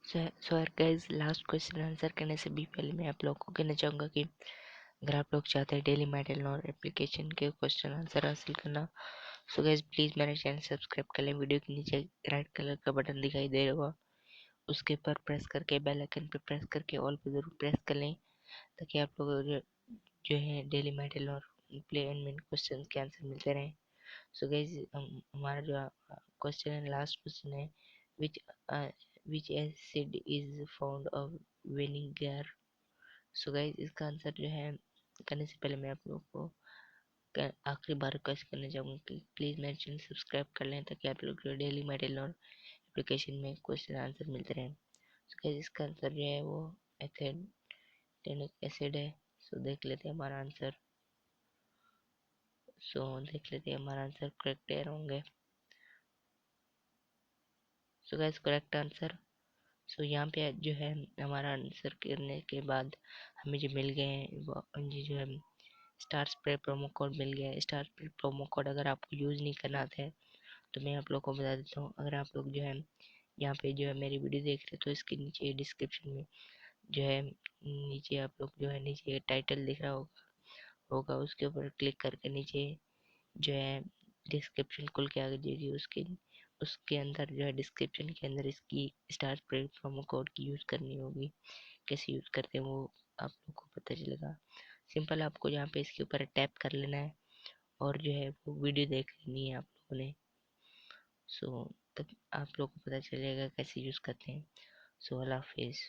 सो यार guys, last question answer करने से भी पहले मैं आप लोगों को कहना चाहूँगा कि अगर आप लोग चाहते हैं डेली माई टेलीनॉर एप्लीकेशन के क्वेश्चन आंसर हासिल करना, सो गाइस प्लीज़ मेरा चैनल सब्सक्राइब कर लें। वीडियो के नीचे रेड कलर का बटन दिखाई दे रहा होगा, उसके ऊपर प्रेस करके बेल आइकन पे प्रेस करके ऑल पे ज़रूर प्रेस कर लें, ताकि आप लोग जो है daily my Telenor play and main question के आंसर मिलते रहें। सो गाइस, हमारा जो क्वेश्चन है, लास्ट क्वेश्चन है, which which acid is found of vinegar. So guys, इसका आंसर जो है करने से पहले मैं आप लोगों को आखिरी बार रिक्वेस्ट करना चाहूँगा कि प्लीज़ मेरे चैनल सब्सक्राइब कर लें, ताकि आप लोग को डेली माई टेलीनॉर एप्लीकेशन में क्वेश्चन आंसर मिलते रहें। सो गाइस, इसका आंसर जो है वो एथेनिक एसिड है। सो देख लेते हैं हमारा आंसर। हमारा आंसर करेक्ट है रॉन्ग है। So guys, correct answer. So यहाँ पे जो है हमारा आंसर करने के बाद हमें जो मिल गए हैं वो ये जो है स्टार्स प्ले प्रोमो कोड मिल गया है। स्टार्स प्ले प्रोमो कोड अगर आपको यूज़ नहीं करना आता है तो मैं आप लोग को बता देता हूँ। अगर आप लोग जो है यहाँ पे जो है मेरी वीडियो देख रहे हैं तो इसके नीचे डिस्क्रिप्शन में जो है नीचे आप लोग जो है नीचे टाइटल दिख रहा होगा उसके ऊपर क्लिक करके नीचे जो है डिस्क्रिप्शन खुल के आ जाएगी। उसके अंदर जो है डिस्क्रिप्शन के अंदर इसकी स्टार प्रोमो कोड की यूज़ करनी होगी। कैसे यूज़ करते हैं वो आप लोग को पता चलेगा। सिंपल, आपको यहाँ पे इसके ऊपर टैप कर लेना है और जो है वो वीडियो देख लेनी है आप लोगों ने। सो तब आप लोग को पता चलेगा कैसे यूज़ करते हैं। सो अल्लाह हाफिज़।